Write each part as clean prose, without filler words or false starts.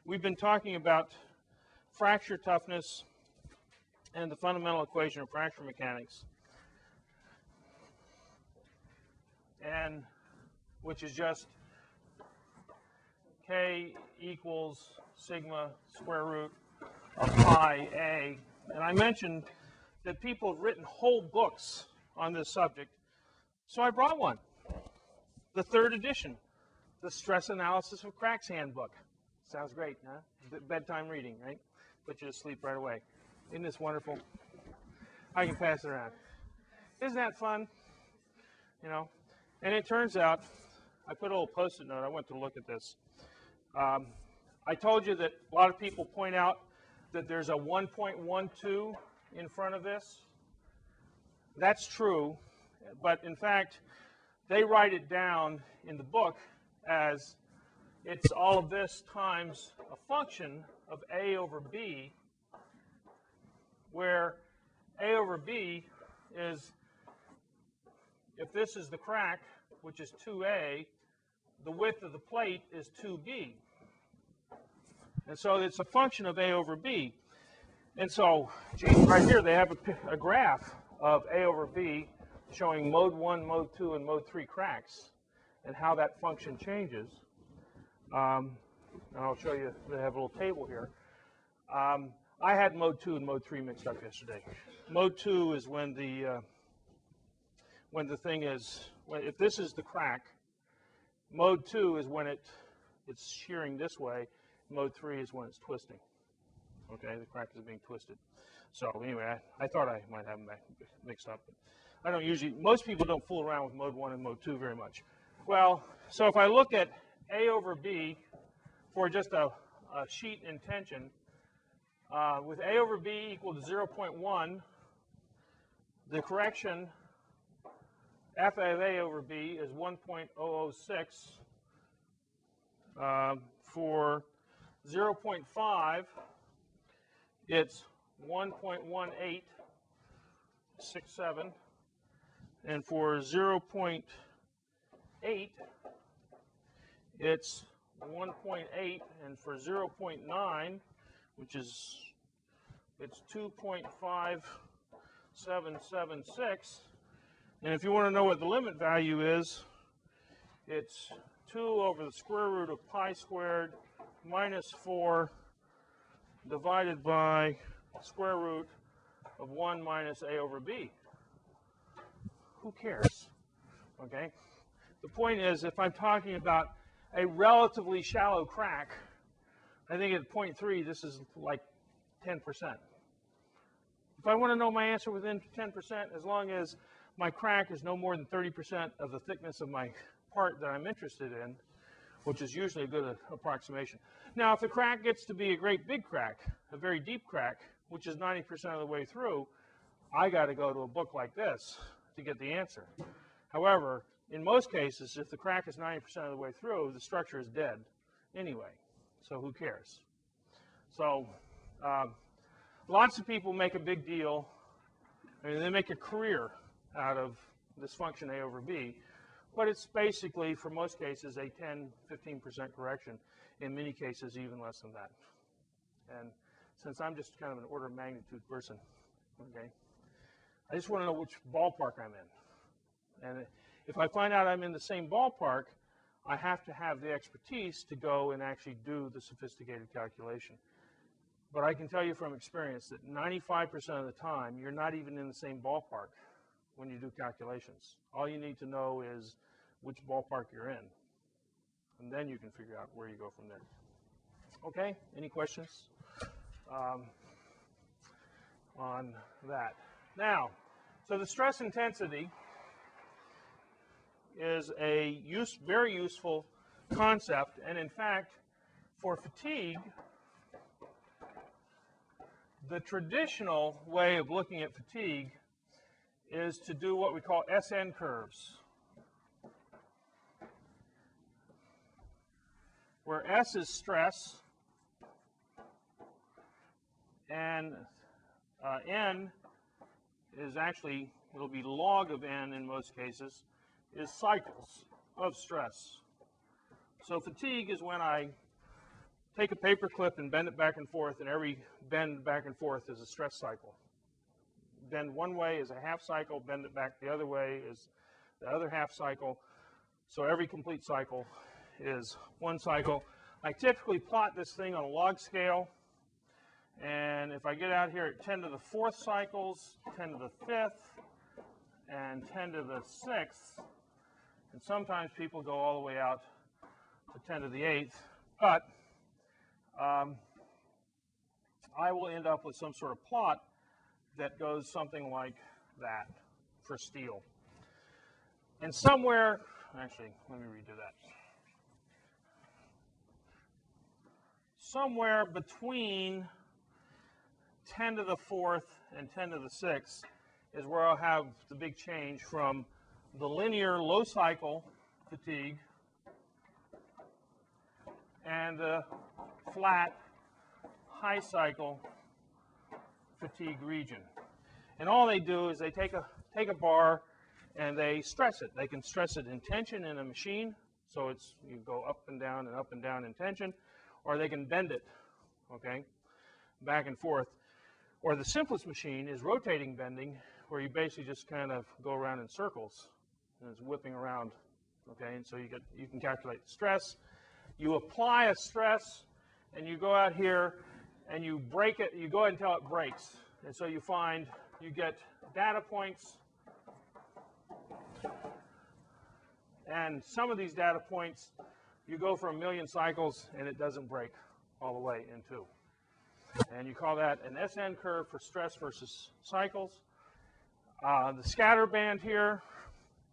We've been talking about fracture toughness and the fundamental equation of fracture mechanics, and which is just K equals sigma square root of pi A. And I mentioned that people have written whole books on this subject, so I brought one, the 3rd edition, the Stress Analysis of Cracks Handbook. Sounds great, huh? Bedtime reading, right? Put you to sleep right away. Isn't this wonderful? I can pass it around. Isn't that fun? You know? And it turns out, I put a little post-it note. I went to look at this. I told you that a lot of people point out that there's a 1.12 in front of this. That's true, but in fact, they write it down in the book as it's all of this times a function of A over B, where A over B is, if this is the crack, which is 2A, the width of the plate is 2B. And so it's a function of A over B. And so, geez, right here they have a graph of A over B showing mode 1, mode 2, and mode 3 cracks and how that function changes. And I'll show you, they have a little table here. I had mode 2 and mode 3 mixed up yesterday. Mode 2 is when the thing is, if this is the crack, mode 2 is when it's shearing this way. Mode 3 is when it's twisting. Okay, the crack is being twisted. So anyway, I thought I might have them mixed up. But I don't usually, most people don't fool around with mode 1 and mode 2 very much. Well, so if I look at A over B for just a sheet in tension, with A over B equal to 0.1, the correction F of A over B is 1.006. For 0.5, it's 1.1867. And for 0.8, it's 1.8. And for 0.9, which is, it's 2.5776. And if you want to know what the limit value is, it's 2 over the square root of pi squared minus 4 divided by square root of 1 minus A over B. Who cares? Okay? The point is, if I'm talking about a relatively shallow crack, I think at 0.3, this is like 10%. If I want to know my answer within 10%, as long as my crack is no more than 30% of the thickness of my part that I'm interested in, which is usually a good approximation. Now, if the crack gets to be a great big crack, a very deep crack, which is 90% of the way through, I got to go to a book like this to get the answer. However, in most cases, if the crack is 90% of the way through, the structure is dead anyway. So who cares? So lots of people make a big deal. I mean, they make a career out of this function A over B. But it's basically, for most cases, a 10-15% correction. In many cases, even less than that. And since I'm just kind of an order of magnitude person, okay, I just want to know which ballpark I'm in. And if I find out I'm in the same ballpark, I have to have the expertise to go and actually do the sophisticated calculation. But I can tell you from experience that 95% of the time, you're not even in the same ballpark when you do calculations. All you need to know is which ballpark you're in. And then you can figure out where you go from there. Okay, any questions on that? Now, so the stress intensity is a very useful concept. And in fact, for fatigue, the traditional way of looking at fatigue is to do what we call SN curves, where S is stress and N is actually, it'll be log of N in most cases, is cycles of stress. So fatigue is when I take a paper clip and bend it back and forth, and every bend back and forth is a stress cycle. Bend one way is a half cycle, bend it back the other way is the other half cycle. So every complete cycle is one cycle. I typically plot this thing on a log scale, and if I get out here at 10 to the 4th cycles, 10 to the 5th, and 10 to the 6th, and sometimes people go all the way out to 10 to the 8th, but I will end up with some sort of plot that goes something like that for steel. And somewhere, actually, let me redo that. Somewhere between 10 to the 4th and 10 to the 6th is where I'll have the big change from the linear low cycle fatigue and the flat high cycle fatigue region. And all they do is they take a bar and they stress it. They can stress it in tension in a machine, so it's you go up and down in tension, or they can bend it, okay, back and forth. Or the simplest machine is rotating bending, where you basically just kind of go around in circles and it's whipping around, okay, and so you can calculate the stress. You apply a stress and you go out here and you break it, you go ahead until it breaks. And so you get data points, and some of these data points you go for 1,000,000 cycles and it doesn't break all the way in two. And you call that an SN curve for stress versus cycles. The scatter band here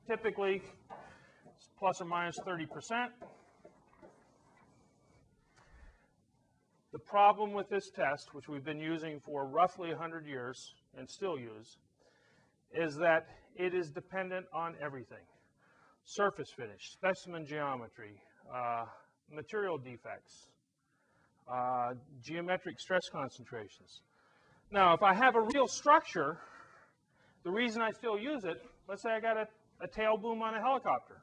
typically is plus or minus 30%. The problem with this test, which we've been using for roughly 100 years and still use, is that it is dependent on everything. Surface finish, specimen geometry, material defects, geometric stress concentrations. Now, if I have a real structure, the reason I still use it, let's say I got a tail boom on a helicopter.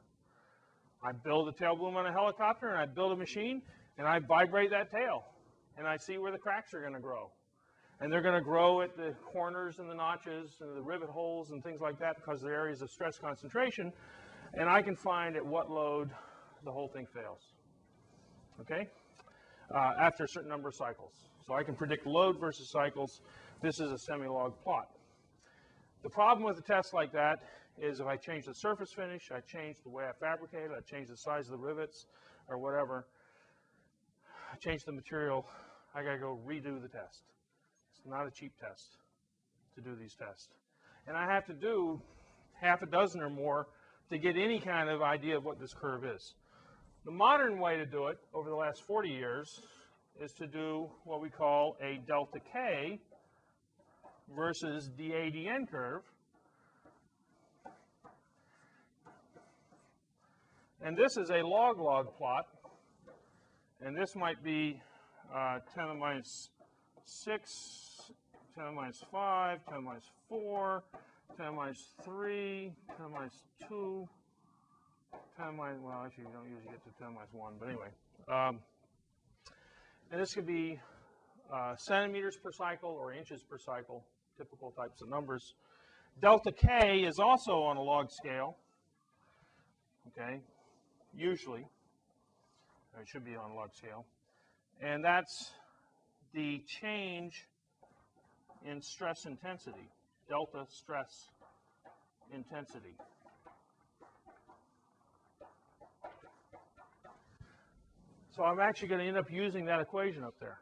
I build a tail boom on a helicopter and I build a machine and I vibrate that tail. And I see where the cracks are going to grow. And they're going to grow at the corners and the notches and the rivet holes and things like that because they're areas of stress concentration. And I can find at what load the whole thing fails, okay, after a certain number of cycles. So I can predict load versus cycles. This is a semi-log plot. The problem with a test like that is if I change the surface finish, I change the way I fabricate it, I change the size of the rivets or whatever, I change the material, I got to go redo the test. It's not a cheap test to do these tests. And I have to do half a dozen or more to get any kind of idea of what this curve is. The modern way to do it over the last 40 years is to do what we call a delta K versus DADN curve. And this is a log-log plot. And this might be 10 to the minus 6, 10 to the minus 5, 10 to the minus 4, 10 to the minus 3, 10 to the minus 2, 10 to the minus, well, actually, you don't usually get to 10 to the minus 1, but anyway. And this could be centimeters per cycle or inches per cycle, typical types of numbers. Delta K is also on a log scale, okay, usually. It should be on a log scale. And that's the change in stress intensity, delta stress intensity. So I'm actually going to end up using that equation up there.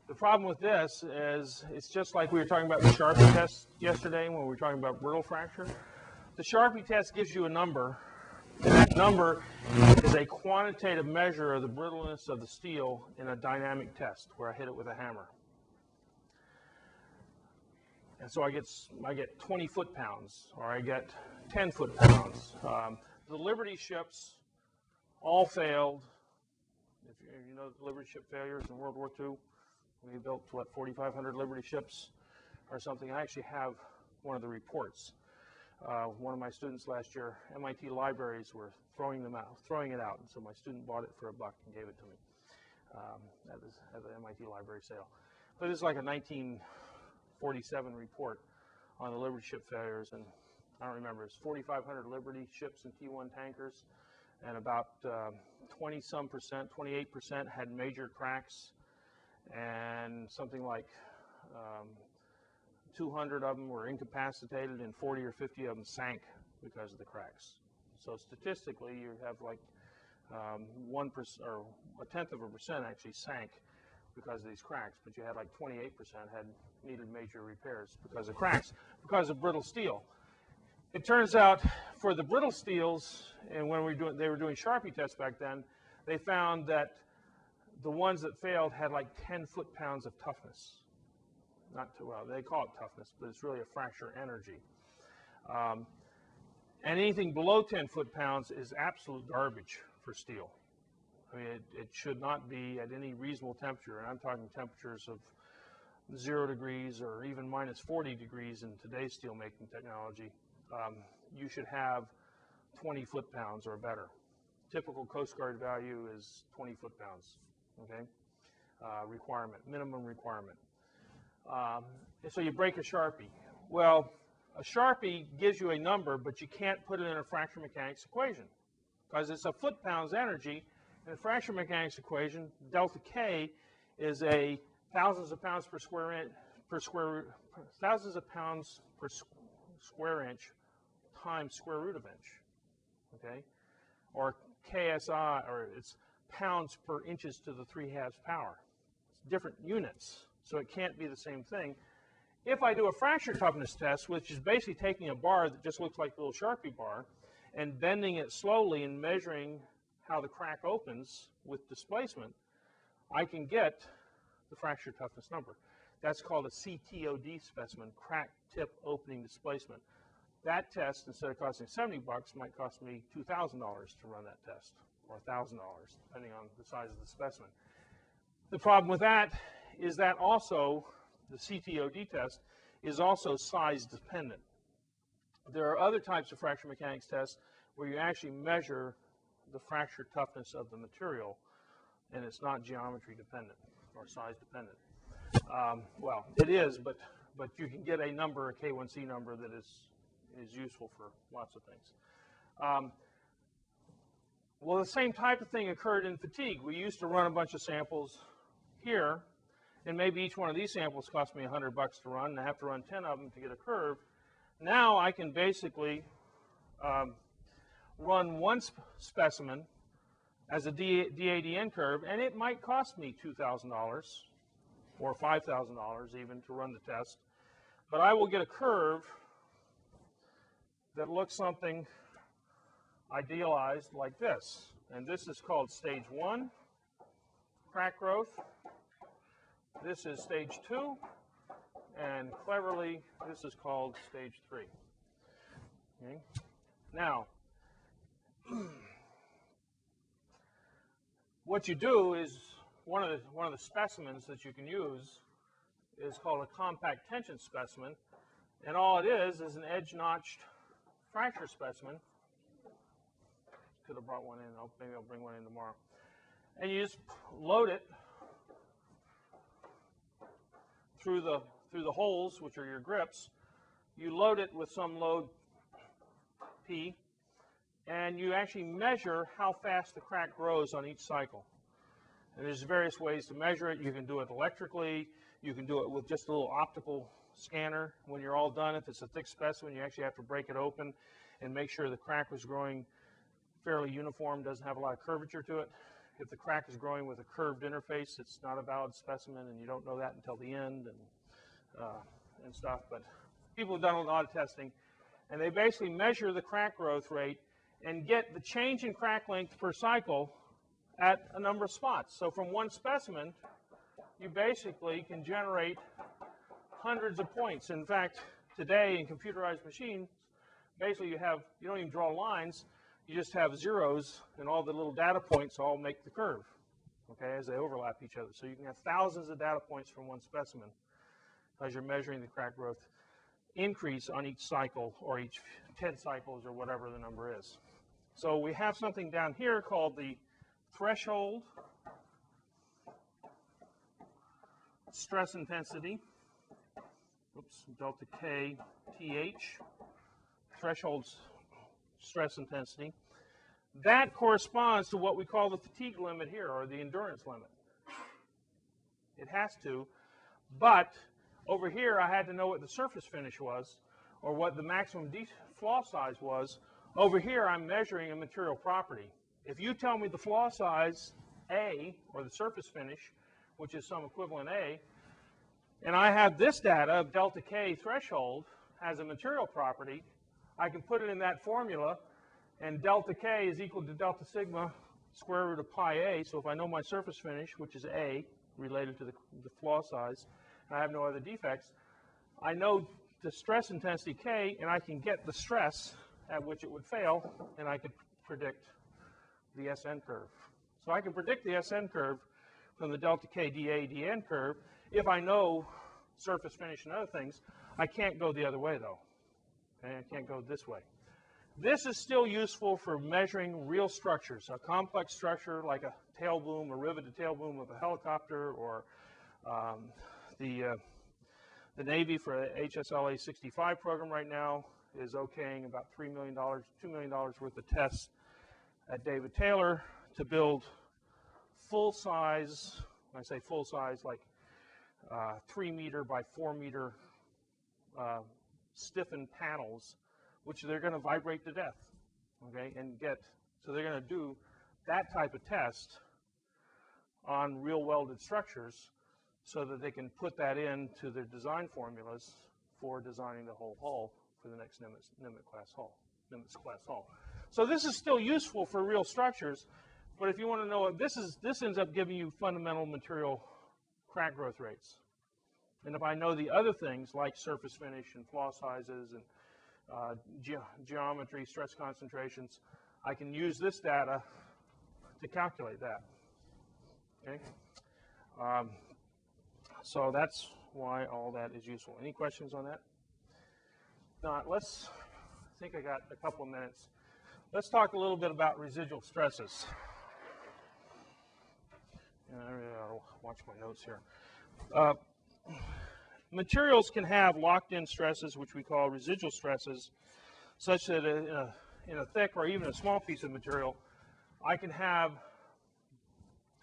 The problem with this is it's just like we were talking about the Sharpie test yesterday when we were talking about brittle fracture. The Sharpie test gives you a number. And that number is a quantitative measure of the brittleness of the steel in a dynamic test where I hit it with a hammer. And so I get 20 foot-pounds or I get 10 foot-pounds. The Liberty ships all failed. If you know the Liberty ship failures in World War II, we built, what, 4,500 Liberty ships or something. I actually have one of the reports. One of my students last year, MIT libraries were throwing it out, and so my student bought it for $1 and gave it to me. at the MIT library sale. But this is like a 1947 report on the Liberty ship failures, and I don't remember, it's 4,500 Liberty ships and T1 tankers, and about 20-some percent, 28% had major cracks, and something like 200 of them were incapacitated, and 40 or 50 of them sank because of the cracks. So statistically, you have like 1% or 0.1% actually sank because of these cracks, but you had like 28% had needed major repairs because of cracks, because of brittle steel. It turns out for the brittle steels, and when they were doing Sharpie tests back then, they found that the ones that failed had like 10 foot-pounds of toughness. Not too well, they call it toughness, but it's really a fracture energy. And anything below 10 foot-pounds is absolute garbage for steel. I mean, it should not be at any reasonable temperature, and I'm talking temperatures of 0 degrees or even minus 40 degrees in today's steel making technology. You should have 20 foot-pounds or better. Typical Coast Guard value is 20 foot-pounds, okay? Requirement, minimum requirement. So you break a Sharpie. Well, a Sharpie gives you a number, but you can't put it in a fracture mechanics equation because it's a foot-pounds energy. In the fracture mechanics equation, delta K is a thousands of pounds per square inch times square root of inch, okay? Or KSI, or it's pounds per inches to the 3/2 power. It's different units, so it can't be the same thing. If I do a fracture toughness test, which is basically taking a bar that just looks like a little Sharpie bar and bending it slowly and measuring how the crack opens with displacement, I can get the fracture toughness number. That's called a CTOD specimen, crack tip opening displacement. That test, instead of costing $70, might cost me $2,000 to run that test, or $1,000, depending on the size of the specimen. The problem with that is that also, the CTOD test is also size dependent. There are other types of fracture mechanics tests where you actually measure the fracture toughness of the material, and it's not geometry dependent or size dependent. Well, it is, but you can get a number, a K1C number, that is useful for lots of things. Well, the same type of thing occurred in fatigue. We used to run a bunch of samples here, and maybe each one of these samples cost me $100 to run, and I have to run 10 of them to get a curve. Now I can basically run one specimen as a DADN curve, and it might cost me $2,000 or $5,000 even to run the test, but I will get a curve that looks something idealized like this. And this is called stage 1, crack growth. This is stage 2, and cleverly, this is called stage 3. Okay? Now, what you do is one of the specimens that you can use is called a compact tension specimen, and all it is an edge-notched fracture specimen. Could have brought one in. Maybe I'll bring one in tomorrow. And you just load it through the holes, which are your grips. You load it with some load P, and you actually measure how fast the crack grows on each cycle. And there's various ways to measure it. You can do it electrically. You can do it with just a little optical scanner. When you're all done, if it's a thick specimen, you actually have to break it open and make sure the crack was growing fairly uniform, doesn't have a lot of curvature to it. If the crack is growing with a curved interface, it's not a valid specimen, and you don't know that until the end and stuff. But people have done a lot of testing, and they basically measure the crack growth rate and get the change in crack length per cycle at a number of spots. So from one specimen, you basically can generate hundreds of points. In fact, today in computerized machines, basically you don't even draw lines, you just have zeros, and all the little data points all make the curve, okay, as they overlap each other. So you can have thousands of data points from one specimen as you're measuring the crack growth increase on each cycle, or each 10 cycles, or whatever the number is. So we have something down here called the threshold stress intensity, delta K TH, threshold stress intensity. That corresponds to what we call the fatigue limit here, or the endurance limit. It has to, but over here I had to know what the surface finish was, or what the maximum flaw size was. Over here I'm measuring a material property. If you tell me the flaw size A, or the surface finish, which is some equivalent A, and I have this data of delta K threshold as a material property, I can put it in that formula, and delta K is equal to delta sigma square root of pi A. So if I know my surface finish, which is A, related to the flaw size, and I have no other defects, I know the stress intensity K, and I can get the stress at which it would fail, and I can predict the SN curve. So I can predict the SN curve from the delta K dA dN curve. If I know surface finish and other things, I can't go the other way though. Okay? I can't go this way. This is still useful for measuring real structures, a complex structure like a tail boom, a riveted tail boom of a helicopter, or the Navy for the HSLA 65 program right now is okaying about $2 million worth of tests at David Taylor to build full size, when I say full size, like 3 meter by 4 meter stiffened panels, which they're going to vibrate to death, okay, and get, so they're going to do that type of test on real welded structures so that they can put that into their design formulas for designing the whole hull for the next Nimitz class hull. So this is still useful for real structures, but if you want to know what this is, this ends up giving you fundamental material crack growth rates. And if I know the other things like surface finish and flaw sizes and geometry, stress concentrations, I can use this data to calculate that. Okay, so that's why all that is useful. Any questions on that? Not. I think I got a couple of minutes. Let's talk a little bit about residual stresses. I'll watch my notes here. Materials can have locked-in stresses, which we call residual stresses, such that in a thick or even a small piece of material, I can have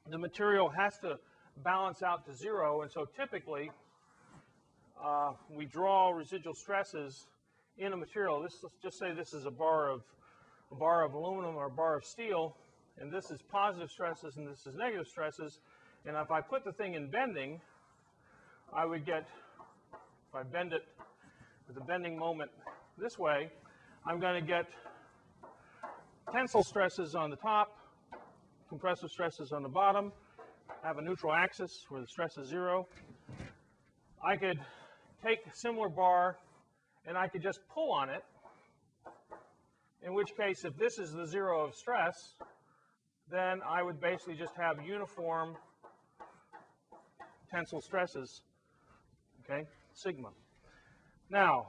the material has to balance out to zero, and so typically we draw residual stresses in a material. Let's just say this is a bar of aluminum or a bar of steel, and this is positive stresses and this is negative stresses. And if I put the thing in bending, I would get, if I bend it with a bending moment this way, I'm going to get tensile stresses on the top, compressive stresses on the bottom, have a neutral axis where the stress is zero. I could take a similar bar and I could just pull on it, in which case if this is the zero of stress, then I would basically just have uniform tensile stresses, okay, sigma. Now,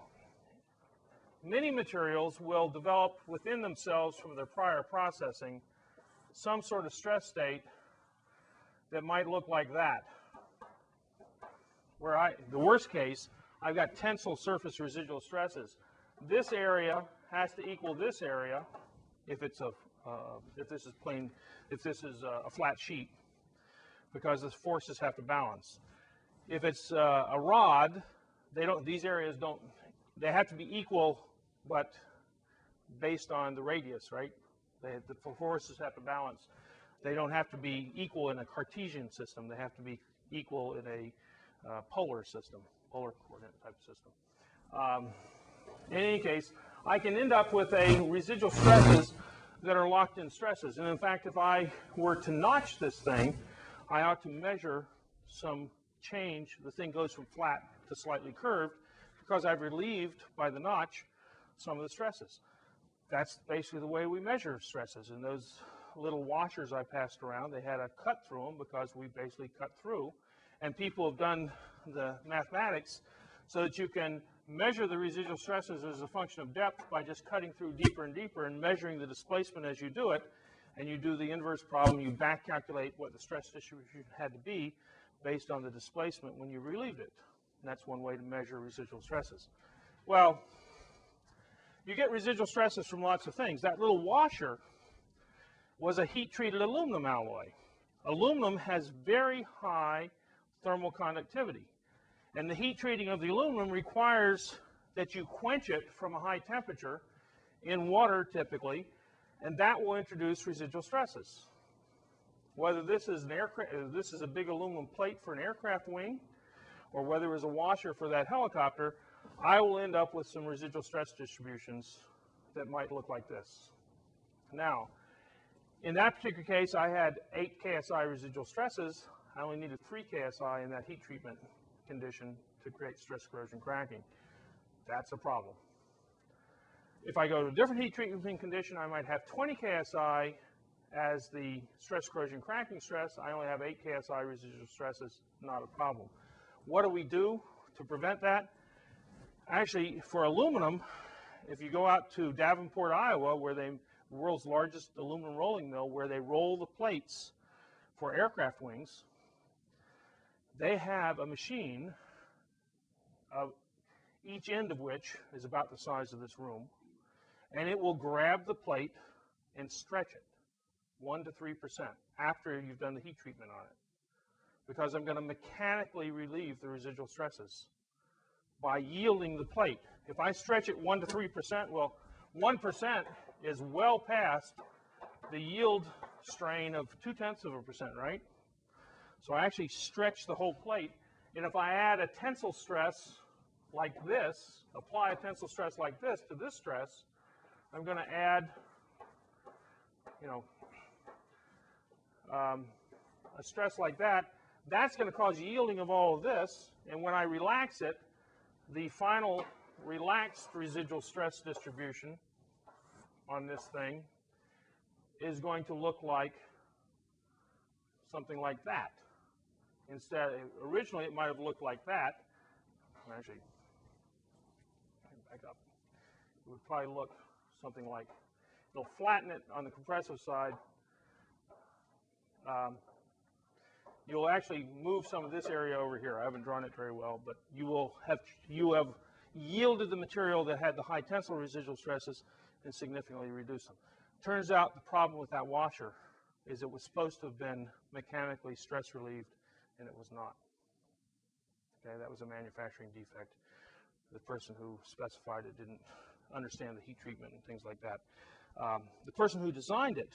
many materials will develop within themselves from their prior processing some sort of stress state that might look like that, where the worst case, I've got tensile surface residual stresses. This area has to equal this area if it's if this is a flat sheet, because the forces have to balance. If it's a rod, these areas don't, they have to be equal, but based on the radius, right? The forces have to balance. They don't have to be equal in a Cartesian system. They have to be equal in a polar system, polar coordinate type system. In any case, I can end up with a residual stresses that are locked in stresses. And in fact, if I were to notch this thing, I ought to measure some change. The thing goes from flat to slightly curved because I've relieved by the notch some of the stresses. That's basically the way we measure stresses. And those little washers I passed around, they had a cut through them because we basically cut through. And people have done the mathematics so that you can measure the residual stresses as a function of depth by just cutting through deeper and deeper and measuring the displacement as you do it. And you do the inverse problem, you back calculate what the stress distribution had to be based on the displacement when you relieved it. And that's one way to measure residual stresses. Well, you get residual stresses from lots of things. That little washer was a heat-treated aluminum alloy. Aluminum has very high thermal conductivity. And the heat treating of the aluminum requires that you quench it from a high temperature in water typically, and that will introduce residual stresses. Whether this is a big aluminum plate for an aircraft wing, or whether it was a washer for that helicopter, I will end up with some residual stress distributions that might look like this. Now, in that particular case, I had 8 KSI residual stresses. I only needed 3 KSI in that heat treatment condition to create stress corrosion cracking. That's a problem. If I go to a different heat treatment condition, I might have 20 KSI as the stress corrosion cracking stress. I only have 8 KSI residual stresses, not a problem. What do we do to prevent that? Actually, for aluminum, if you go out to Davenport, Iowa, where the world's largest aluminum rolling mill, where they roll the plates for aircraft wings, they have a machine, each end of which is about the size of this room, and it will grab the plate and stretch it 1 to 3% after you've done the heat treatment on it, because I'm going to mechanically relieve the residual stresses by yielding the plate. If I stretch it 1 to 3%, well, 1% is well past the yield strain of 0.2%, right? So I actually stretch the whole plate, and if I add a tensile stress like this, apply a tensile stress like this to this stress, I'm going to add, a stress like that. That's going to cause yielding of all of this, and when I relax it, the final relaxed residual stress distribution on this thing is going to look like something like that. Instead, originally it might have looked like that. Actually, back up. It would probably look something like, it'll flatten it on the compressive side. You'll actually move some of this area over here. I haven't drawn it very well, but you have yielded the material that had the high tensile residual stresses and significantly reduced them. Turns out the problem with that washer is it was supposed to have been mechanically stress relieved, and it was not. Okay, that was a manufacturing defect. The person who specified it didn't understand the heat treatment and things like that. The person who designed it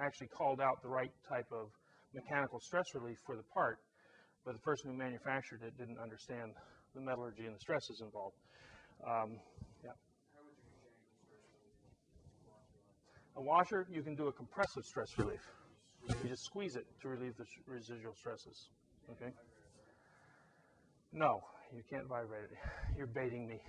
actually called out the right type of mechanical stress relief for the part, but the person who manufactured it didn't understand the metallurgy and the stresses involved. Yeah. How would you change the stress relief? A washer, you can do a compressive stress relief. You just squeeze it to relieve the residual stresses. Okay? No, you can't vibrate it. You're baiting me.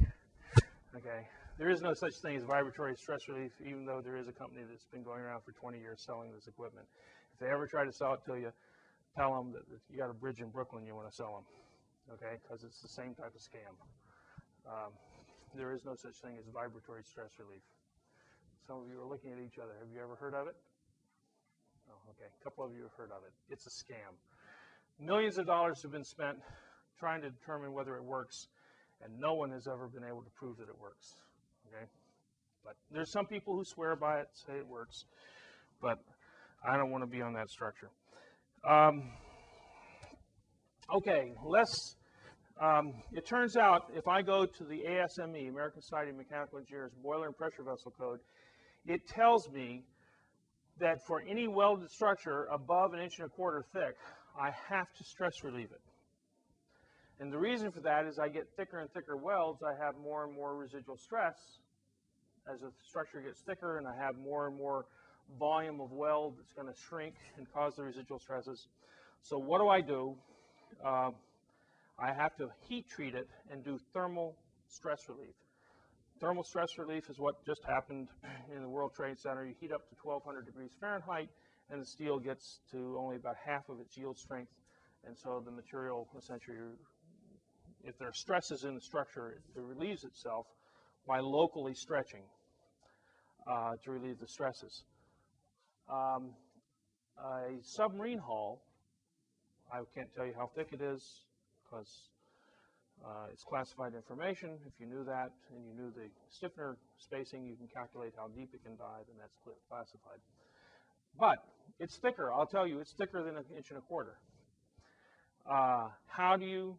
Okay? There is no such thing as vibratory stress relief, even though there is a company that's been going around for 20 years selling this equipment. If they ever try to sell it to you, tell them that you got a bridge in Brooklyn you want to sell them. Okay? Because it's the same type of scam. There is no such thing as vibratory stress relief. Some of you are looking at each other. Have you ever heard of it? Oh, okay. A couple of you have heard of it. It's a scam. Millions of dollars have been spent trying to determine whether it works, and no one has ever been able to prove that it works. Okay? But there's some people who swear by it, say it works, but I don't want to be on that structure. Okay, it turns out if I go to the ASME, American Society of Mechanical Engineers, Boiler and Pressure Vessel Code, it tells me that for any welded structure above 1.25 inches thick, I have to stress relieve it. And the reason for that is I get thicker and thicker welds, I have more and more residual stress. As the structure gets thicker and I have more and more volume of weld that's going to shrink and cause the residual stresses. So what do? I have to heat treat it and do thermal stress relief. Thermal stress relief is what just happened in the World Trade Center. You heat up to 1200 degrees Fahrenheit and the steel gets to only about half of its yield strength. And so the material essentially, if there are stresses in the structure, it relieves itself by locally stretching to relieve the stresses. A submarine hull I can't tell you how thick it is because it's classified information. If you knew that and you knew the stiffener spacing, you can calculate how deep it can dive, and that's classified. But it's thicker. I'll tell you, it's thicker than 1.25 inches. How do you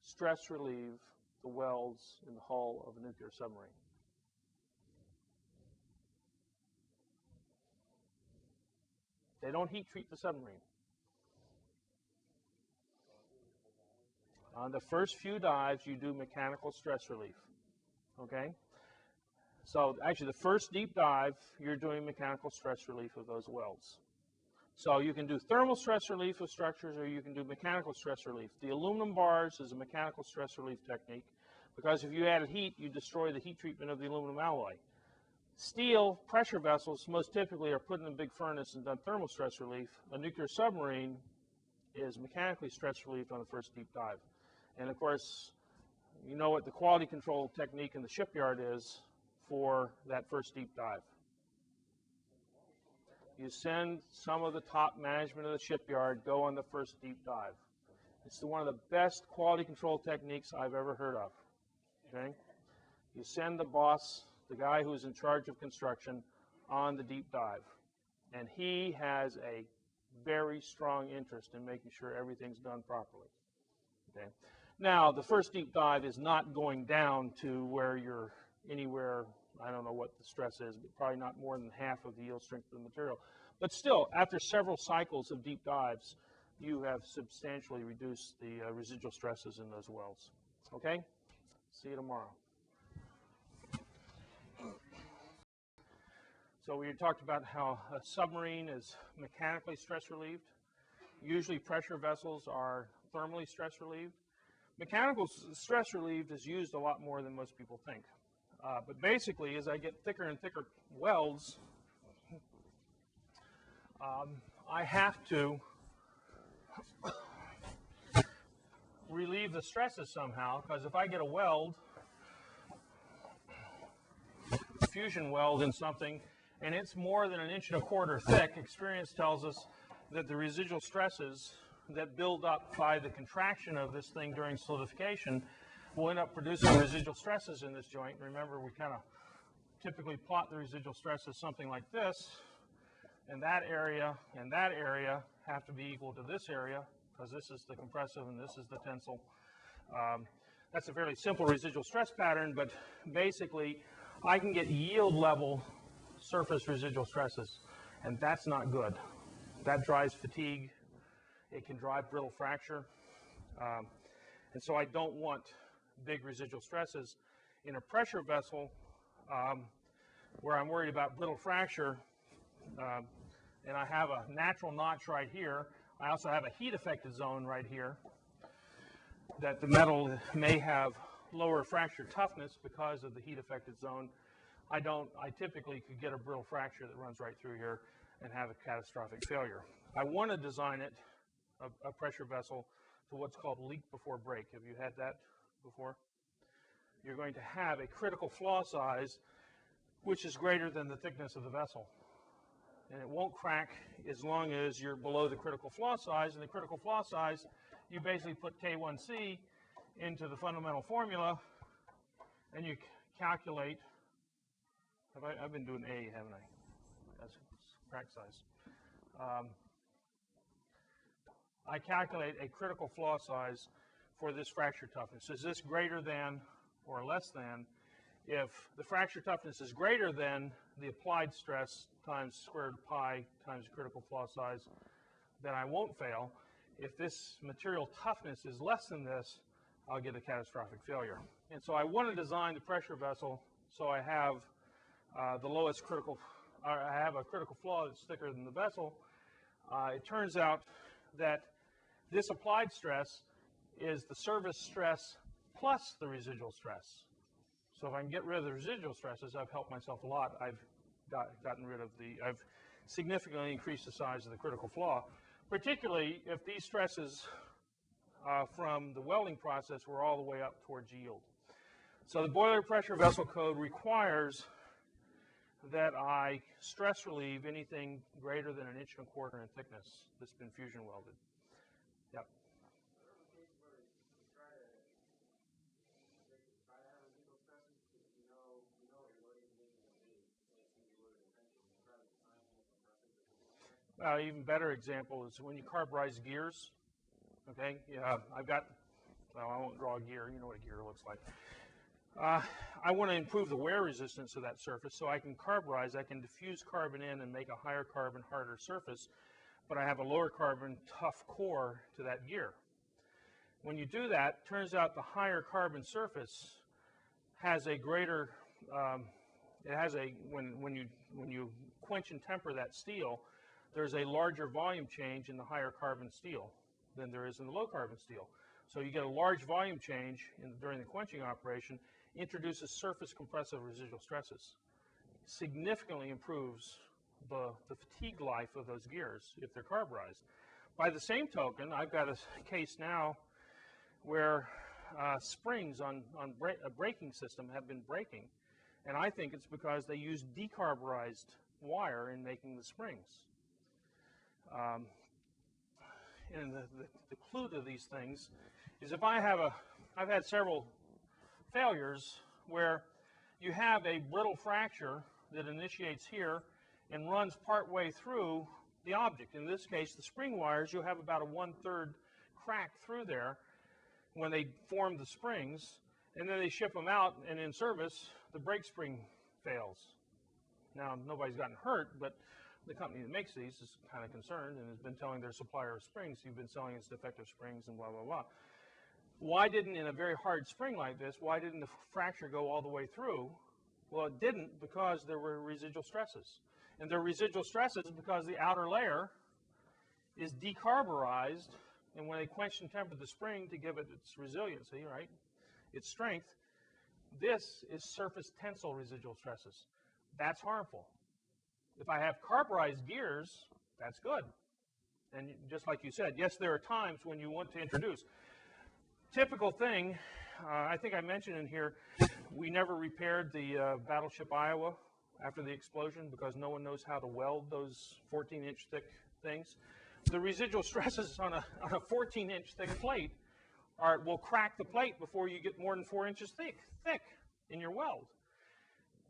stress relieve the welds in the hull of a nuclear submarine? They don't heat treat the submarine. On the first few dives, you do mechanical stress relief. Okay? So actually, the first deep dive, you're doing mechanical stress relief of those welds. So you can do thermal stress relief of structures, or you can do mechanical stress relief. The aluminum bars is a mechanical stress relief technique because if you added heat, you destroy the heat treatment of the aluminum alloy. Steel pressure vessels most typically are put in a big furnace and done thermal stress relief. A nuclear submarine is mechanically stress relieved on the first deep dive. And of course, you know what the quality control technique in the shipyard is for that first deep dive. You send some of the top management of the shipyard go on the first deep dive. It's one of the best quality control techniques I've ever heard of. Okay? You send the boss, the guy who's in charge of construction, on the deep dive. And he has a very strong interest in making sure everything's done properly. Okay? Now, the first deep dive is not going down to where you're anywhere, I don't know what the stress is, but probably not more than half of the yield strength of the material. But still, after several cycles of deep dives, you have substantially reduced the residual stresses in those welds. Okay? See you tomorrow. So we talked about how a submarine is mechanically stress relieved. Usually pressure vessels are thermally stress relieved. Mechanical stress relieved is used a lot more than most people think. But basically, as I get thicker and thicker welds, I have to relieve the stresses somehow, because if I get a weld, fusion weld in something, and it's more than 1.25 inches thick, experience tells us that the residual stresses that build up by the contraction of this thing during solidification will end up producing residual stresses in this joint. Remember, we kind of typically plot the residual stresses something like this, and that area have to be equal to this area, because this is the compressive and this is the tensile. That's a fairly simple residual stress pattern, but basically I can get yield level surface residual stresses, and that's not good. That drives fatigue. It can drive brittle fracture. And so I don't want big residual stresses. In a pressure vessel, where I'm worried about brittle fracture, and I have a natural notch right here, I also have a heat affected zone right here, that the metal may have lower fracture toughness because of the heat affected zone. I typically could get a brittle fracture that runs right through here and have a catastrophic failure. I want to design it, a pressure vessel, to what's called leak before break. Have you had that before? You're going to have a critical flaw size which is greater than the thickness of the vessel. And it won't crack as long as you're below the critical flaw size. And the critical flaw size, you basically put K1C into the fundamental formula, and you calculate. I've been doing A, haven't I? That's crack size. I calculate a critical flaw size for this fracture toughness. Is this greater than or less than? If the fracture toughness is greater than the applied stress times square root of pi times critical flaw size, then I won't fail. If this material toughness is less than this, I'll get a catastrophic failure. And so I want to design the pressure vessel so I have the lowest critical, I have a critical flaw that's thicker than the vessel. It turns out that this applied stress is the service stress plus the residual stress. So if I can get rid of the residual stresses, I've helped myself a lot. I've significantly increased the size of the critical flaw, particularly if these stresses from the welding process were all the way up towards yield. So the boiler pressure vessel code requires that I stress relieve anything greater than 1.25 inches in thickness that's been fusion welded. Yep. Even better example is when you carburize gears. Okay, yeah, well, I won't draw a gear. You know what a gear looks like. I want to improve the wear resistance of that surface, so I can carburize. I can diffuse carbon in and make a higher carbon, harder surface, but I have a lower carbon, tough core to that gear. When you do that, turns out the higher carbon surface has a greater, when you quench and temper that steel, there's a larger volume change in the higher carbon steel than there is in the low carbon steel. So you get a large volume change during the quenching operation, introduces surface compressive residual stresses, significantly improves the fatigue life of those gears if they're carburized. By the same token, I've got a case now where springs on a braking system have been breaking, and I think it's because they use decarburized wire in making the springs. And the clue to these things is if I've had several failures where you have a brittle fracture that initiates here and runs part way through the object. In this case, the spring wires, you'll have about a 1/3 crack through there when they form the springs, and then they ship them out, and in service, the brake spring fails. Now, nobody's gotten hurt, but the company that makes these is kind of concerned and has been telling their supplier of springs, you've been selling us defective springs and blah, blah, blah. Why didn't, in a very hard spring like this, why didn't the fracture go all the way through? Well, it didn't because there were residual stresses. And there are residual stresses because the outer layer is decarburized, and when they quench and temper the spring to give it its resiliency, right, its strength, this is surface tensile residual stresses. That's harmful. If I have carburized gears, that's good. And just like you said, yes, there are times when you want to introduce. Typical thing, I think I mentioned in here, we never repaired the Battleship Iowa after the explosion because no one knows how to weld those 14-inch thick things. The residual stresses on a 14-inch thick plate will crack the plate before you get more than 4 inches thick in your weld.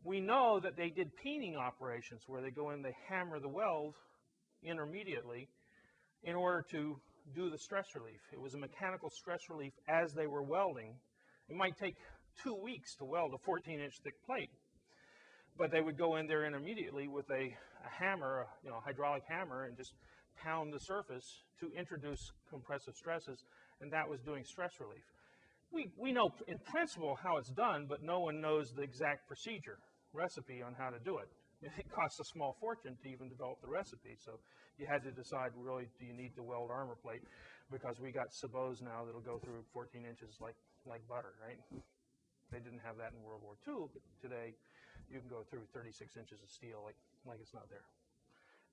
We know that they did peening operations where they go in, they hammer the weld intermediately in order to do the stress relief. It was a mechanical stress relief as they were welding. It might take 2 weeks to weld a 14-inch thick plate, but they would go in there intermediately with a hammer, a hydraulic hammer, and just pound the surface to introduce compressive stresses, and that was doing stress relief. We know in principle how it's done, but no one knows the exact procedure, recipe on how to do it. It costs a small fortune to even develop the recipe, so you had to decide, really, do you need to weld armor plate? Because we got sabots now that'll go through 14 inches like butter, right? They didn't have that in World War II, but today you can go through 36 inches of steel like it's not there,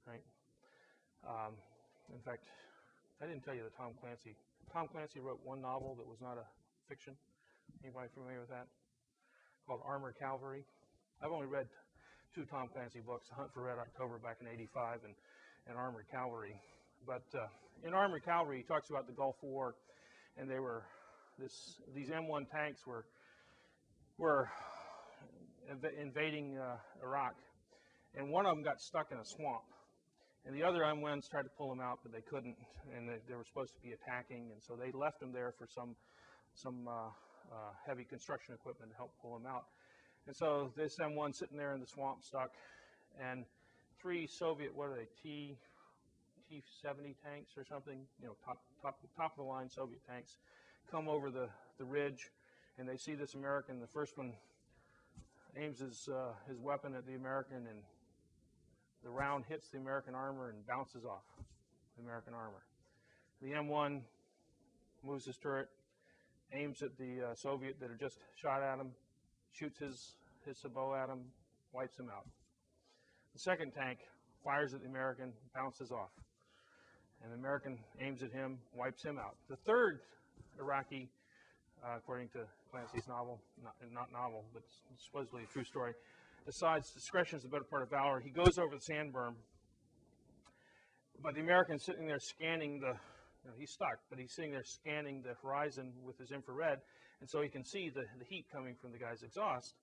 right? In fact, I didn't tell you that Tom Clancy wrote one novel that was not a fiction. Anybody familiar with that? Called Armored Cavalry. I've only read 2 Tom Clancy books, The Hunt for Red October back in '85 and Armored Cavalry. But in Armored Cavalry, he talks about the Gulf War, and they were these M1 tanks were invading Iraq, and one of them got stuck in a swamp, and the other M1s tried to pull them out, but they couldn't, and they were supposed to be attacking, and so they left them there for some heavy construction equipment to help pull them out. And so this M1 sitting there in the swamp stuck, and 3 Soviet, what are they, T-70 tanks or something, top of the line Soviet tanks, come over the ridge, and they see this American. The first one aims his weapon at the American, and the round hits the American armor and bounces off the American armor. The M1 moves his turret, aims at the Soviet that had just shot at him, shoots his sabot at him, wipes him out. The second tank fires at the American, bounces off. And the American aims at him, wipes him out. The third Iraqi, according to Clancy's novel, not novel, but supposedly a true story, decides discretion is the better part of valor. He goes over the sand berm, but the American's sitting there scanning he's stuck, but he's sitting there scanning the horizon with his infrared, and so he can see the heat coming from the guy's exhaust,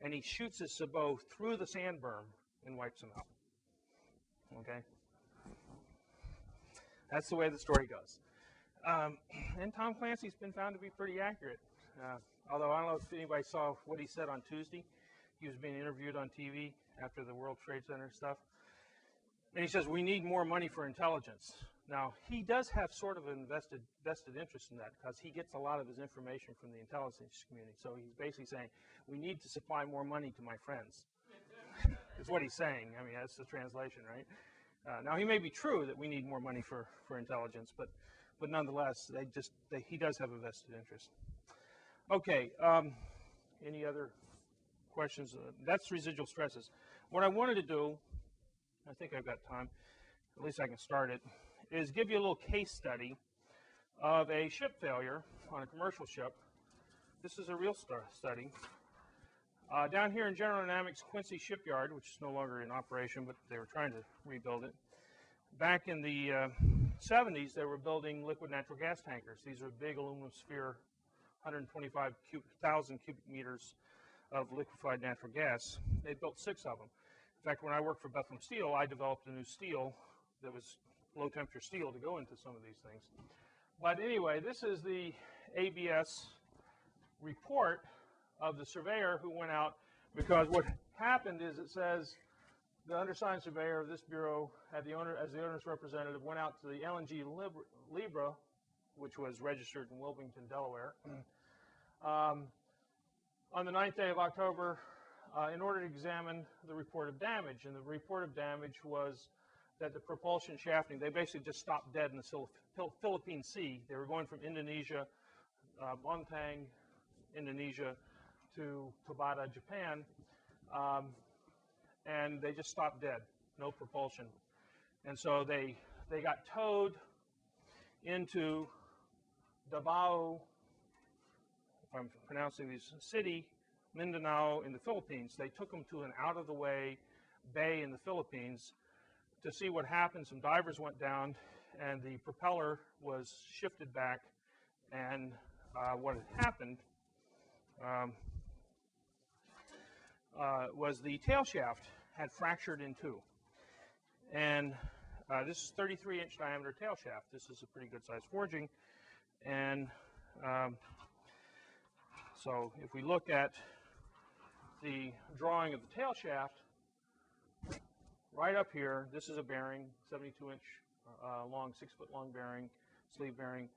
and he shoots his sabot through the sand berm and wipes him out. Okay? That's the way the story goes. And Tom Clancy's been found to be pretty accurate. Although I don't know if anybody saw what he said on Tuesday. He was being interviewed on TV after the World Trade Center stuff. And he says, we need more money for intelligence. Now, he does have sort of an vested interest in that because he gets a lot of his information from the intelligence community. So he's basically saying, we need to supply more money to my friends. Is what he's saying. I mean, that's the translation, right? Now, he may be true that we need more money for intelligence, but nonetheless, he does have a vested interest. Okay, any other questions? That's residual stresses. What I wanted to do, I think I've got time, at least I can start it, is give you a little case study of a ship failure on a commercial ship. This is a real study. Down here in General Dynamics Quincy Shipyard, which is no longer in operation, but they were trying to rebuild it. Back in the 70s, they were building liquid natural gas tankers. These are big aluminum sphere, 125,000 cubic meters of liquefied natural gas. They built 6 of them. In fact, when I worked for Bethlehem Steel, I developed a new steel that was low temperature steel to go into some of these things. But anyway, this is the ABS report of the surveyor who went out, because what happened is it says the undersigned surveyor of this bureau, as the owner's representative, went out to the LNG Libra, which was registered in Wilmington, Delaware, on the 9th day of October in order to examine the report of damage. And the report of damage was that the propulsion shafting, they basically just stopped dead in the Philippine Sea. They were going from Indonesia, Bontang, Indonesia, to Tabata, Japan, and they just stopped dead, no propulsion. And so they got towed into Davao, if I'm pronouncing this city, Mindanao in the Philippines. They took them to an out-of-the-way bay in the Philippines to see what happened. Some divers went down, and the propeller was shifted back, and what had happened was the tail shaft had fractured in two. And this is 33-inch diameter tail shaft. This is a pretty good sized forging. And so if we look at the drawing of the tail shaft, right up here, this is a bearing, 72-inch long, 6-foot long bearing, sleeve bearing.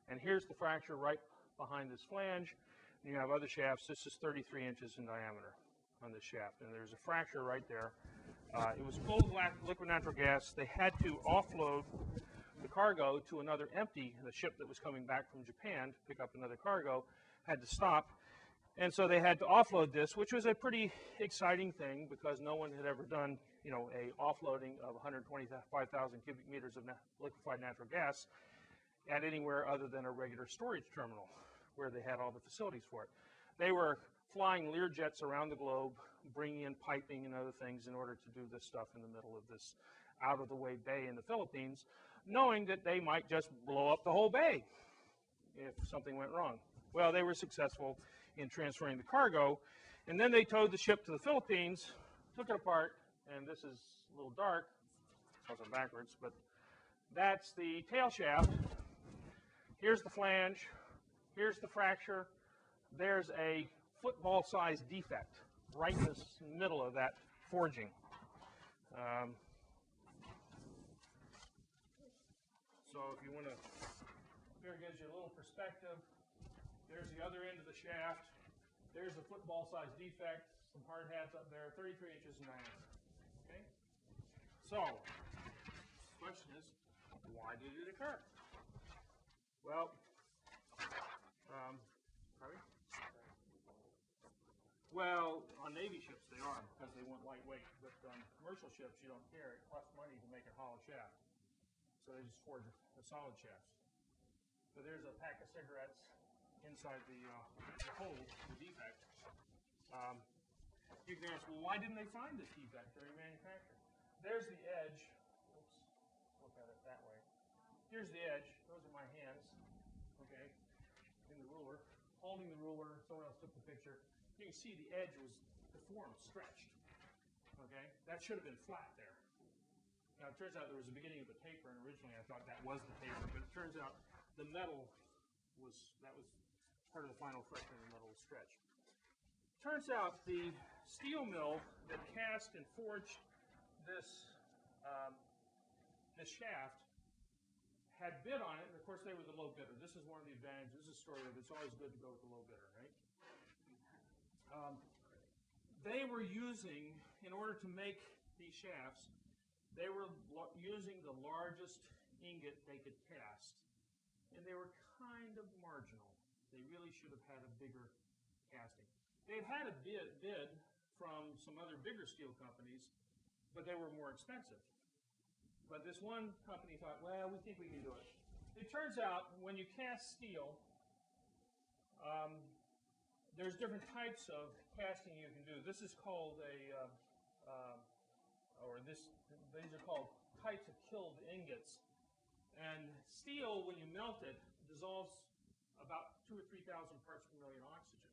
And here's the fracture right behind this flange. And you have other shafts. This is 33 inches in diameter on this shaft, and there's a fracture right there. It was full of liquid natural gas. They had to offload the cargo to another empty. The ship that was coming back from Japan to pick up another cargo had to stop, and so they had to offload this, which was a pretty exciting thing because no one had ever done, you know, a offloading of 125,000 cubic meters of liquefied natural gas at anywhere other than a regular storage terminal where they had all the facilities for it. They were flying Learjets around the globe, bringing in piping and other things in order to do this stuff in the middle of this out-of-the-way bay in the Philippines, knowing that they might just blow up the whole bay if something went wrong. Well, they were successful in transferring the cargo, and then they towed the ship to the Philippines, took it apart, and this is a little dark, also backwards, but that's the tail shaft. Here's the flange, here's the fracture, there's a football-sized defect right in the middle of that forging. So if you want to, here gives you a little perspective. There's the other end of the shaft. There's the football-sized defect. Some hard hats up there, 33 inches in diameter. Okay. So, the question is, why did it occur? Well, sorry. Well, on Navy ships they are because they want lightweight, but on commercial ships you don't care. It costs money to make a hollow shaft, so they just forge a solid shaft. So there's a pack of cigarettes inside the hole, the defect. You can ask, well, why didn't they find this defect during manufacture? There's the edge. Oops, look at it that way. Here's the edge. Those are my hands. Okay, in the ruler, holding the ruler. Someone else took the picture. You can see the edge was deformed, stretched. Okay, that should have been flat there. Now it turns out there was a beginning of a taper, and originally I thought that was the taper, but it turns out the metal was part of the final freshman of the metal was stretched. Turns out the steel mill that cast and forged this this shaft had bid on it, and of course they were the low bidder. This is one of the advantages. This is a story of it's always good to go with the low bidder, right? They were using, in order to make these shafts, they were using the largest ingot they could cast, and they were kind of marginal. They really should have had a bigger casting. They had a bid from some other bigger steel companies, but they were more expensive. But this one company thought, well, we think we can do it. It turns out when you cast steel, there's different types of casting you can do. This is called these are called types of killed ingots. And steel, when you melt it, dissolves about 2,000 or 3,000 parts per million oxygen.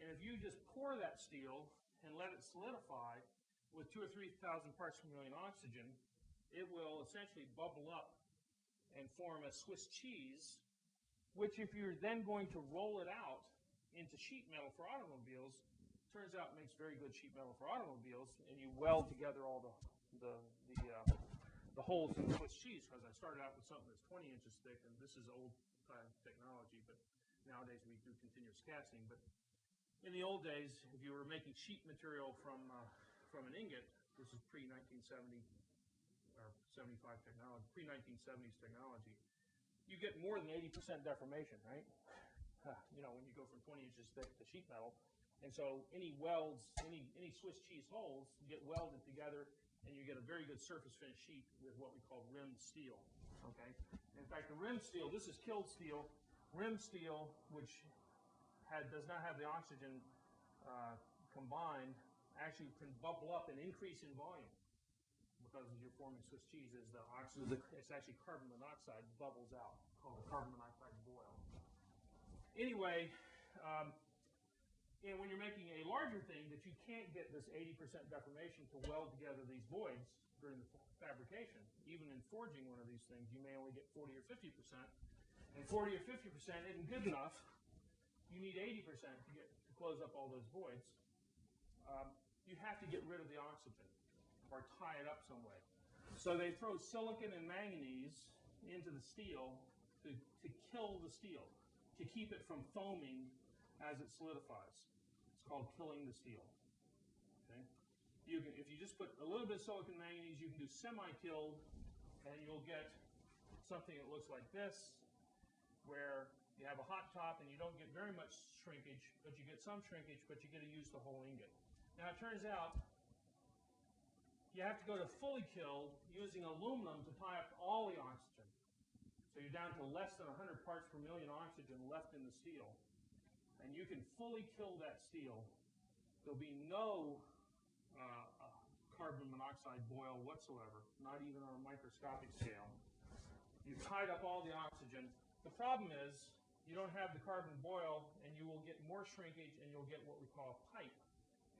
And if you just pour that steel and let it solidify with 2,000 or 3,000 parts per million oxygen, it will essentially bubble up and form a Swiss cheese, which if you're then going to roll it out into sheet metal for automobiles, turns out makes very good sheet metal for automobiles, and you weld together all the holes in the Swiss cheese, because I started out with something that's 20 inches thick, and this is old time technology, but nowadays we do continuous casting. But in the old days, if you were making sheet material from an ingot, this is pre-1970 or 75 technology, pre-1970s technology, you get more than 80% deformation, right? You know, when you go from 20 inches thick to sheet metal. And so any welds, any Swiss cheese holes get welded together, and you get a very good surface finish sheet with what we call rimmed steel, okay? In fact, the rimmed steel, this is killed steel. Rimmed steel, which does not have the oxygen combined, actually can bubble up and increase in volume, because as you're forming Swiss cheese, as the oxygen, it's actually carbon monoxide bubbles out, called the carbon monoxide boil. Anyway, and when you're making a larger thing that you can't get this 80% deformation to weld together these voids during the fabrication, even in forging one of these things, you may only get 40 or 50%. And 40 or 50% isn't good enough. You need 80% to close up all those voids. You have to get rid of the oxygen or tie it up some way. So they throw silicon and manganese into the steel to kill the steel, to keep it from foaming as it solidifies. It's called killing the steel. Okay? If you just put a little bit of silicon manganese, you can do semi-killed, and you'll get something that looks like this, where you have a hot top and you don't get very much shrinkage, but you get some shrinkage, but you get to use the whole ingot. Now it turns out you have to go to fully killed using aluminum to tie up all the oxygen. So you're down to less than 100 parts per million oxygen left in the steel. And you can fully kill that steel. There'll be no carbon monoxide boil whatsoever, not even on a microscopic scale. You've tied up all the oxygen. The problem is you don't have the carbon boil, and you will get more shrinkage, and you'll get what we call a pipe.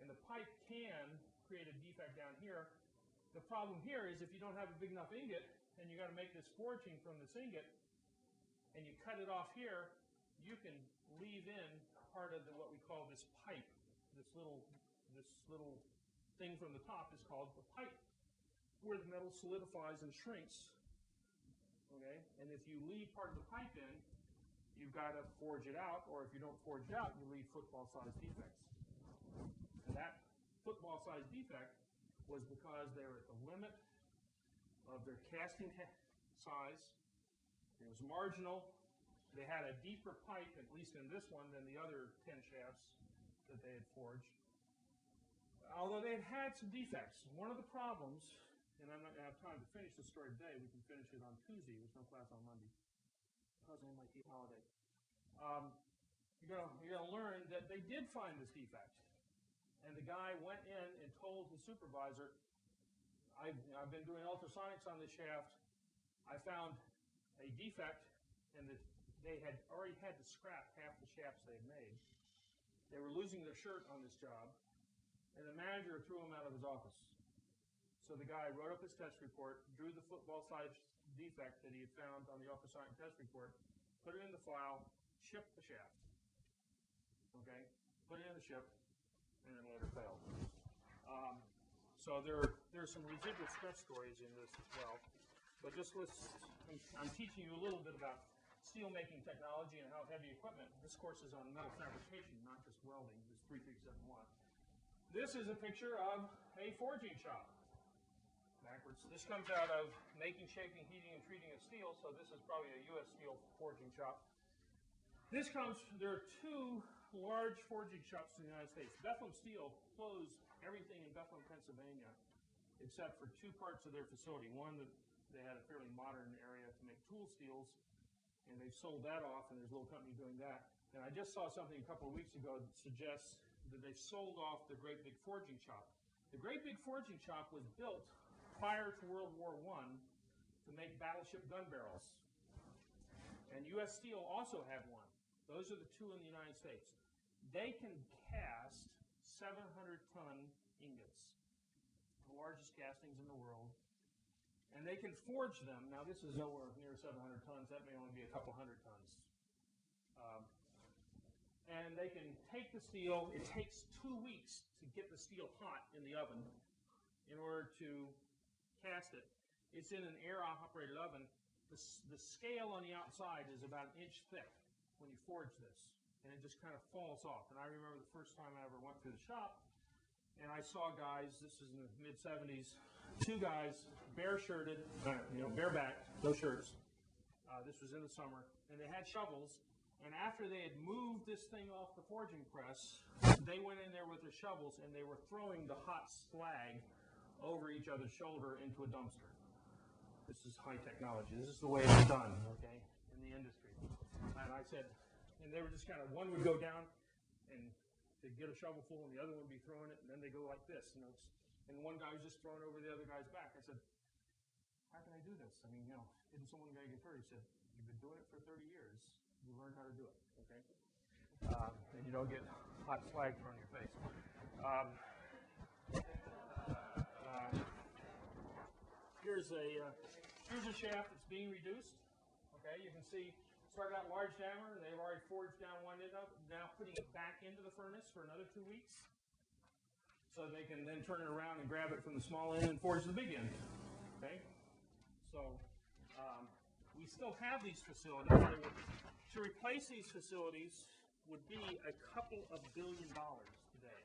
And the pipe can create a defect down here. The problem here is if you don't have a big enough ingot, and you got to make this forging from this ingot, and you cut it off here, you can leave in part of what we call this pipe. This little thing from the top is called the pipe, where the metal solidifies and shrinks. Okay, and if you leave part of the pipe in, you've got to forge it out, or if you don't forge it out, you leave football-sized defects. And that football-sized defect was because they were at the limit of their casting size. It was marginal. They had a deeper pipe, at least in this one, than the other 10 shafts that they had forged. Although they had some defects. One of the problems, and I'm not going to have time to finish the story today, we can finish it on Tuesday. There's no class on Monday because of my holiday. You're going to learn that they did find this defect. And the guy went in and told the supervisor, I've been doing ultrasonics on this shaft. I found a defect, and they had already had to scrap half the shafts they had made. They were losing their shirt on this job, and the manager threw him out of his office. So the guy wrote up his test report, drew the football-sized defect that he had found on the Opposite test report, put it in the file, shipped the shaft. Okay, put it in the ship, and then later failed. So there's some residual stress stories in this as well. But just I'm teaching you a little bit about steel making technology and how heavy equipment. This course is on metal fabrication, not just welding. This 3371. This is a picture of a forging shop. Backwards. This comes out of making, shaping, heating, and treating of steel. So this is probably a U.S. steel forging shop. There are two large forging shops in the United States. Bethlehem Steel closed everything in Bethlehem, Pennsylvania, except for two parts of their facility. One, that they had a fairly modern area to make tool steels, and they've sold that off, and there's a little company doing that. And I just saw something a couple of weeks ago that suggests that they sold off the Great Big Forging Shop. The Great Big Forging Shop was built prior to World War I to make battleship gun barrels. And U.S. Steel also had one. Those are the two in the United States. They can cast 700-ton ingots, the largest castings in the world, and they can forge them. Now, this is nowhere near 700 tons. That may only be a couple hundred tons. And they can take the steel. It takes 2 weeks to get the steel hot in the oven in order to cast it. It's in an air-operated oven. The scale on the outside is about an inch thick when you forge this, and it just kind of falls off. And I remember the first time I ever went through the shop, and I saw guys, this is in the mid-70s, two guys, bare-shirted, bareback, no shirts. This was in the summer, and they had shovels, and after they had moved this thing off the forging press, they went in there with their shovels, and they were throwing the hot slag over each other's shoulder into a dumpster. This is high technology. This is the way it's done, okay, in the industry. And I said, and they were just kind of, one would go down, and they'd get a shovel full, and the other one would be throwing it, and then they go like this, and one guy was just throwing over the other guy's back. I said, how can I do this? I mean, isn't someone going to get hurt? He said, you've been doing it for 30 years. You learn how to do it, okay? And you don't get hot slag thrown in your face. Here's a shaft that's being reduced. Okay, you can see started out large diameter, and they've already forged down one end of it, now putting it back into the furnace for another 2 weeks. So they can then turn it around and grab it from the small end and forge the big end. Okay? So we still have these facilities. To replace these facilities would be a couple of $1 billion today.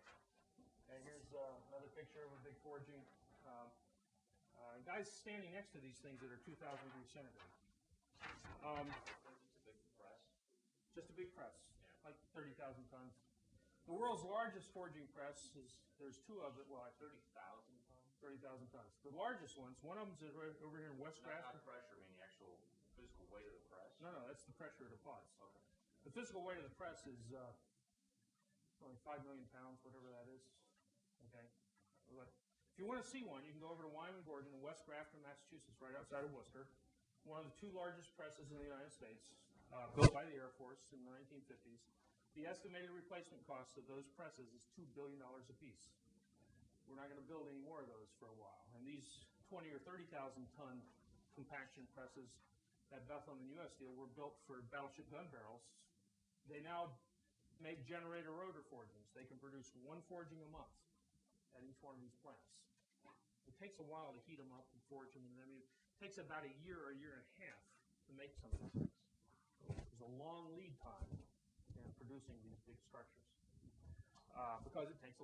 Okay, here's another picture of a big forging. Guys standing next to these things that are 2,000 degrees centigrade. Just a big press, like 30,000 tons. The world's largest forging press there's two of it, like 30,000 tons. 30,000 tons. The largest ones, one of them is right over here in West Grafton. Not pressure, I mean the actual physical weight of the press? No, that's the pressure of the pots. Okay. The physical weight of the press is only 5 million pounds, whatever that is. Okay. But if you want to see one, you can go over to Wyman Gordon in West Grafton, Massachusetts, right outside of Worcester. One of the two largest presses in the United States, built by the Air Force in the 1950s. The estimated replacement cost of those presses is $2 billion apiece. We're not going to build any more of those for a while. And these 20 or 30,000 ton compaction presses at Bethlehem and U.S. Steel were built for battleship gun barrels. They now make generator rotor forgings. They can produce one forging a month at each one of these plants. It takes a while to heat them up and forge them, and I mean, it takes about a year or a year and a half to make some of these things. There's a long lead time in producing these big structures because it takes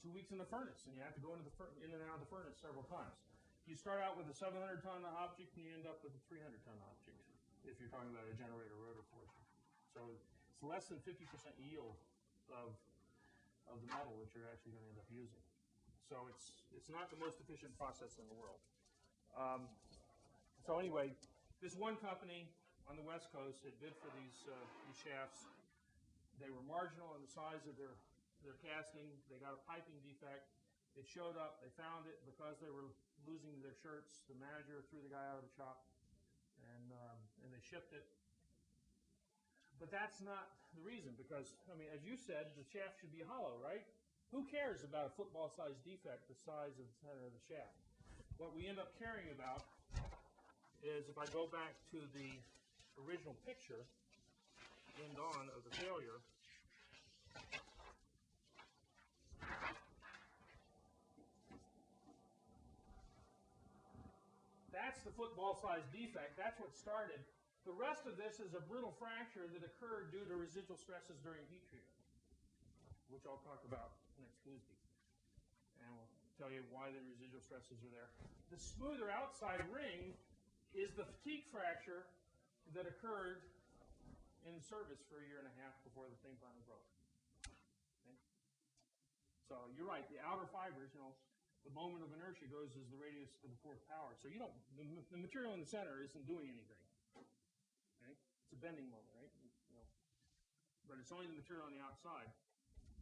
2 weeks in the furnace, and you have to go in and out of the furnace several times. You start out with a 700-ton object, and you end up with a 300-ton object if you're talking about a generator rotor forging. So it's less than 50% yield of the metal that you're actually going to end up using. So it's not the most efficient process in the world. So anyway, this one company on the West Coast had bid for these shafts. They were marginal in the size of their casting. They got a piping defect. It showed up. They found it because they were losing their shirts. The manager threw the guy out of the shop, and they shipped it. But that's not the reason, because I mean, as you said, the shaft should be hollow, right? Who cares about a football-sized defect the size of the center of the shaft? what we end up caring about is, if I go back to the original picture, end on of the failure, that's the football-sized defect. That's what started. The rest of this is a brittle fracture that occurred due to residual stresses during heat treatment, which I'll talk about next Tuesday. And we'll tell you why the residual stresses are there. The smoother outside ring is the fatigue fracture that occurred in service for a year and a half before the thing finally broke. Okay? So you're right, the outer fibers, the moment of inertia goes as the radius to the fourth power. So you don't, the material in the center isn't doing anything. Okay? It's a bending moment, right? But it's only the material on the outside.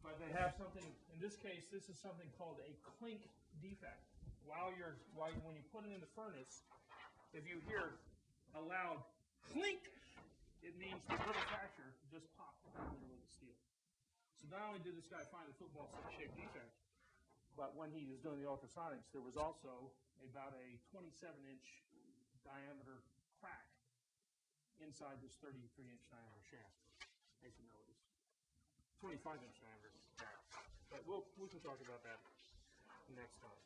But they have something, in this case, this is something called a clink defect. When you put it in the furnace, if you hear a loud clink, it means the brittle fracture just popped in the middle of the steel. So not only did this guy find a football-shaped defect, but when he was doing the ultrasonics, there was also about a 27-inch diameter crack inside this 33-inch diameter shaft. As you notice, 25-inch diameter crack. But we can talk about that next time.